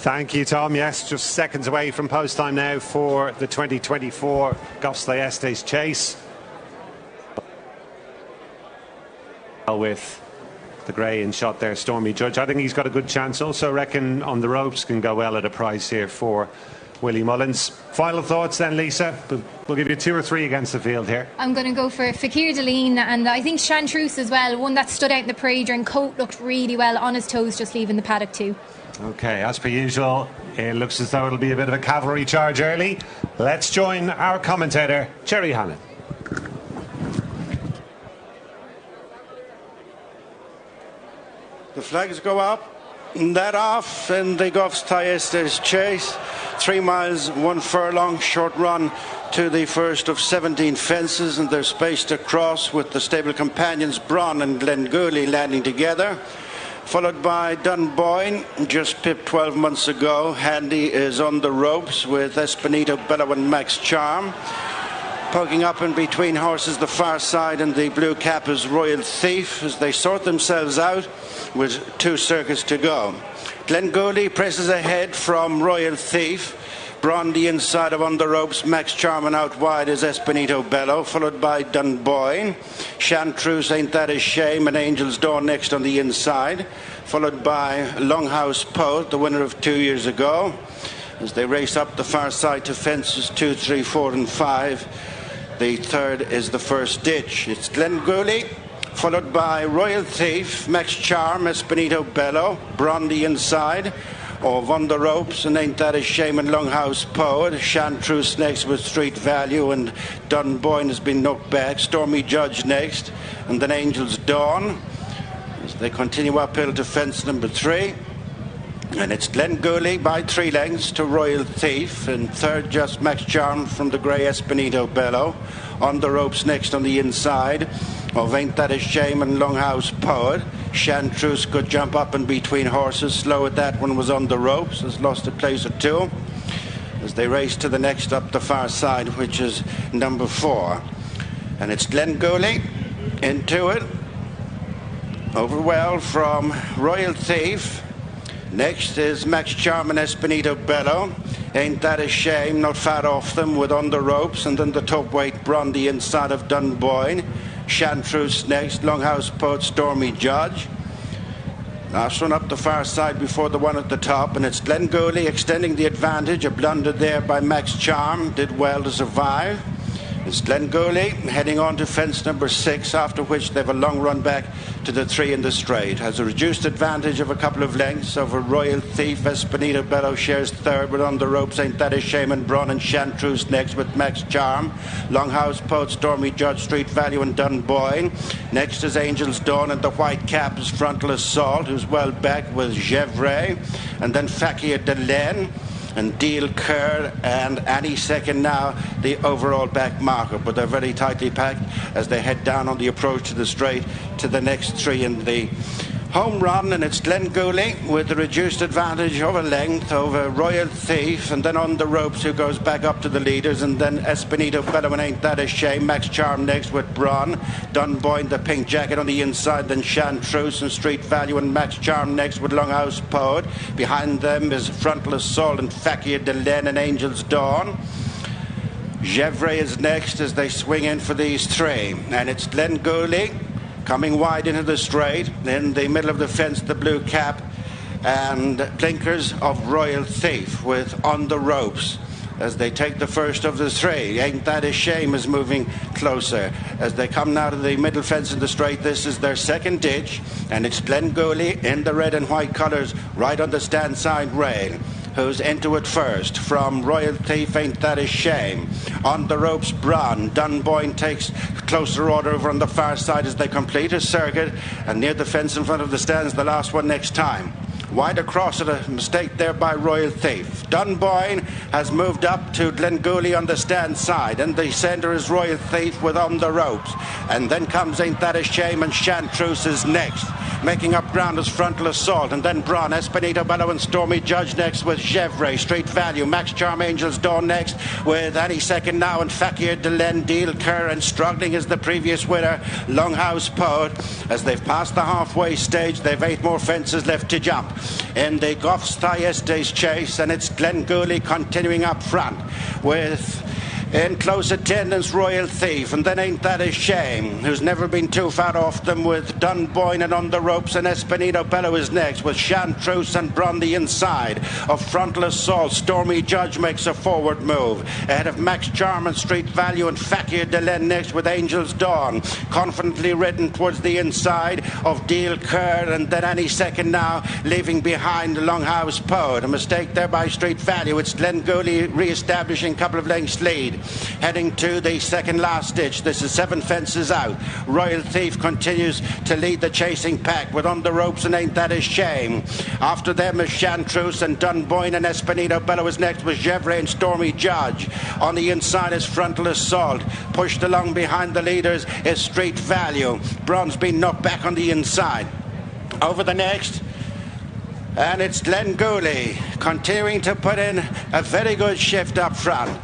Thank you, Tom. Yes, just seconds away from post time now for the 2024 Goffs Thyestes Chase. With the grey in shot there, Stormy Judge. I think he's got a good chance. Also reckon on the ropes can go well at a price here for Willie Mullins. Final thoughts then, Lisa? We'll give you 2 or 3 against the field here. I'm going to go for Fakir Deline, and I think Chartreuse as well. One that stood out in the parade during Coat looked really well on his toes, just leaving the paddock too. Okay, as per usual, it looks as though it'll be a bit of a cavalry charge early. Let's join our commentator, Jerry Hannon. The flags go up. That off in the Goffs Thyestes Chase. 3 miles, 1 furlong, short run to the first of 17 fences, and they're spaced across with the stable companions Bron and Glengouly landing together. Followed by Dunboyne, just pipped 12 months ago. Handy is on the ropes with Espinito Bello and Max Charm. Poking up in between horses, the far side, and the blue cap is Royal Thief as they sort themselves out with 2 circuits to go. Glengouly presses ahead from Royal Thief. Bron the inside of On the Ropes. Max Charm and out wide is Espinito Bello, followed by Dunboyne. Chartreuse, Ain't That a Shame, and Angel's Door next on the inside, followed by Longhouse Poet, the winner of 2 years ago, as they race up the far side to fences 2, 3, 4 and 5. The third is the first ditch. It's Glengouly, followed by Royal Thief, Max Charm, Espinito Bello, Bron the inside of On the Ropes, and Ain't That a Shame, and Longhouse Poet. Chartreuse next with Street Value, and Dunboyne has been knocked back. Stormy Judge next, and then Angel's Dawn as they continue uphill to fence number 3. And it's Glengouly by 3 lengths to Royal Thief, and third just Max Charm from the grey Espinito Bello. On the Ropes next on the inside of Ain't That a Shame and Longhouse Poet. Chartreuse could jump up in between horses. Slow at that one was On the Ropes, has lost a place or 2 as they race to the next up the far side, which is number 4. And it's Glengouly into it, over well from Royal Thief. Next is Max Charm and Espinito Bello. Ain't That a Shame, not far off them with On the Ropes, and then the top weight Bron the inside of Dunboyne. Chartreuse next, Longhouse Poet, Stormy Judge. Last one up the far side before the one at the top, and it's Glengouly extending the advantage. A blunder there by Max Charm, did well to survive. It's Glengouly heading on to fence number 6, after which they have a long run back to the 3 in the straight. Has a reduced advantage of a couple of lengths over Royal Thief. Espinito Bello shares third, but On the Ropes, Ain't That a Shame, and Bron and Chartreuse next with Max Charm. Longhouse Poet, Stormy Judge, Street Value, and Dunboyne. Next is Angel's Dawn, and the white cap is Frontal Assault, who's well back with Gevray, and then Fakir Deline and Deal Kerr, and any second now the overall back marker, but they're very tightly packed as they head down on the approach to the straight to the next 3 in the home run. And it's Glengouly with the reduced advantage of a length over Royal Thief, and then On the Ropes, who goes back up to the leaders, and then Espinito Bello and Ain't That a Shame. Max Charm next with Bron. Dunboyne, the pink jacket on the inside, then Chartreuse and Street Value, and Max Charm next with Longhouse Poet. Behind them is Frontal Assault and Fakir Deline and Angel's Dawn. Gevray is next as they swing in for these 3, and it's Glengouly coming wide into the straight. In the middle of the fence, the blue cap and blinkers of Royal Thief with On the Ropes as they take the first of the 3. Ain't That a Shame is moving closer as they come now to the middle fence in the straight. This is their second ditch, and it's Glengouly in the red and white colours right on the stand side rail, who's into it first from Royal Thief. Ain't That a Shame. On the Ropes, Bron. Dunboyne takes closer order over on the far side as they complete a circuit, and near the fence in front of the stands, the last one next time. Wide across at a mistake there by Royal Thief. Dunboyne has moved up to Glengouly on the stand side, and the centre is Royal Thief with On the Ropes, and then comes Ain't That a Shame, and Chartreuse is next. Making up ground is Frontal Assault, and then Braun, Espinito Bello and Stormy Judge next with Gevray, Street Value, Max Charm, Angels Dawn next with Any Second Now and Fakir Delen, Deal Kerr, and struggling is the previous winner, Longhouse Poet. As they've passed the halfway stage, they've 8 more fences left to jump in the Goffs Thyestes chase, and it's Glengouly continuing up front with in close attendance Royal Thief, and then Ain't That a Shame, who's never been too far off them with Dunboyne and On the Ropes, and Espinito Bello is next with Chantreuse and Bron the inside of Frontal Assault. Stormy Judge makes a forward move ahead of Max Charm and Street Value, and Fakir Delen next with Angel's Dawn, confidently ridden towards the inside of Deal Kerr, and then Any Second Now, leaving behind Longhouse Poet. A mistake there by Street Value. It's Glengouly re-establishing a couple of lengths lead, heading to the second last ditch. This is 7 fences out. Royal Thief continues to lead the chasing pack with On the Ropes and Ain't That a Shame. After them is Chantreuse, and Dunboyne and Espinito Bello is next with Gevray and Stormy Judge. On the inside is Frontal Assault. Pushed along behind the leaders is Street Value. Bron's been knocked back on the inside. Over the next, and it's Glengouly continuing to put in a very good shift up front.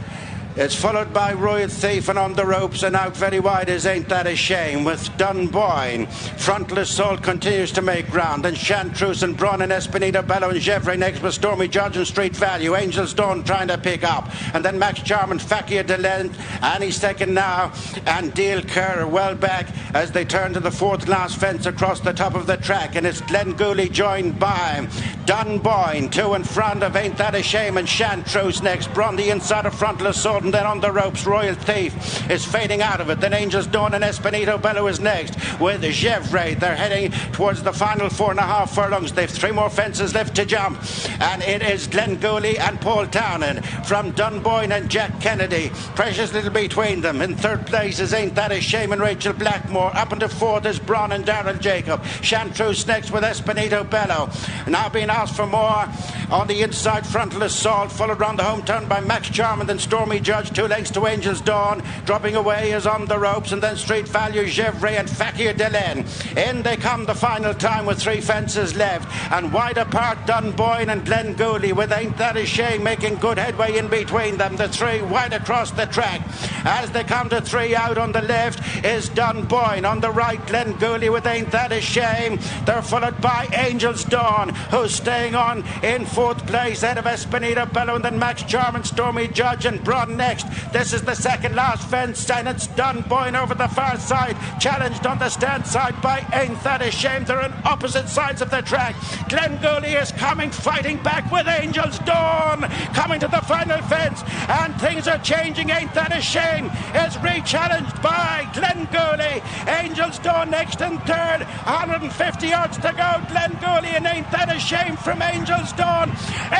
It's followed by Royal Thief, and On the Ropes, and out very wide is Ain't That a Shame with Dunboyne. Frontal Assault continues to make ground, and Chantreuse and Braun and Espinito Bello and Gevray next with Stormy Judge and Street Value. Angel's Dawn trying to pick up, and then Max Charm and Fakir Delen, Any Second Now, and Deal Kerr well back as they turn to the 4th last fence across the top of the track, and it's Glengouly joined by Dunboyne, 2 in front of Ain't That a Shame, and Chantreuse next. Braun the inside of Frontal Assault, and then On the Ropes. Royal Thief is fading out of it. Then Angel's Dawn and Espinito Bello is next with Gevray. They're heading towards the final 4.5 furlongs. They've 3 more fences left to jump, and it is Glengouly and Paul Townend from Dunboyne and Jack Kennedy. Precious little between them. In 3rd place is Ain't That a Shame and Rachael Blackmore. Up into 4th is Braun and Darrell Jacob. Chantreuse next with Espinito Bello. Now being asked for more on the inside, Frontal Assault, followed round the home turn by Max Charm, and then Stormy Judge, 2 lengths to Angel's Dawn. Dropping away is On the Ropes, and then Street Value, Gevray and Fakir Delen. In they come the final time with 3 fences left, and wide apart Dunboyne and Glengouly with Ain't That a Shame making good headway in between them. The 3 wide across the track. As they come to 3 out, on the left is Dunboyne, on the right Glengouly with Ain't That a Shame. They're followed by Angel's Dawn, who's staying on in 4th place ahead of Espinito Bello, and then Max Charm and Stormy Judge and Braun next. This is the second last fence, and it's Dunboyne over the far side, challenged on the stand side by Ain't That a Shame. They're on opposite sides of the track. Glengouly is coming, fighting back with Angel's Dawn, coming to the final fence, and things are changing. Ain't That a Shame is re-challenged by Glengouly. Angel's Dawn next in 3rd, 150 yards to go. Glengouly and Ain't That a Shame from Angel's Dawn.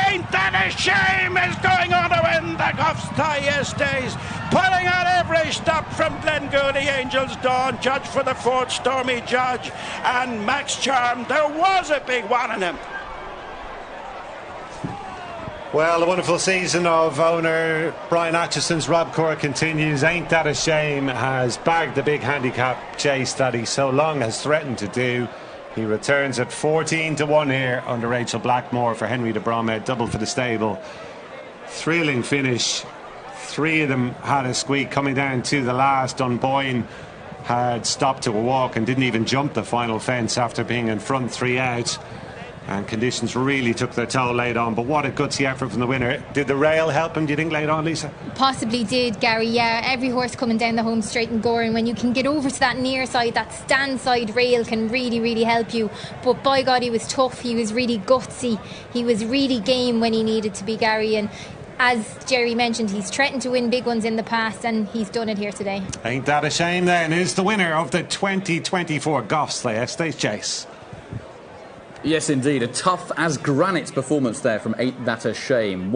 Ain't That a Shame is going on to win the Goffs Thyestes, pulling out every stop from Glengouly. Angel's Dawn, Judge for the 4th, Stormy Judge, and Max Charm. There was a big one in him. Well, the wonderful season of owner Brian Atchison's Rob Corr continues. Ain't That a Shame has bagged the big handicap chase that he so long has threatened to do. He returns at 14-1 here under Rachael Blackmore for Henry de Bromhead, double for the stable. Thrilling finish. 3 of them had a squeak coming down to the last. Dunboyne had stopped to a walk and didn't even jump the final fence after being in front 3 out. And conditions really took their toll late on. But what a gutsy effort from the winner. Did the rail help him, do you think, late on, Lisa? Possibly did, Gary, yeah. Every horse coming down the home straight in Gowran, when you can get over to that near side, that stand side rail can really, really help you. But by God, he was tough. He was really gutsy. He was really game when he needed to be, Gary. And as Jerry mentioned, he's threatened to win big ones in the past, and he's done it here today. Ain't That a Shame then is the winner of the 2024 Goffs Thyestes Chase. Yes, indeed. A tough as granite performance there from Ain't That a Shame.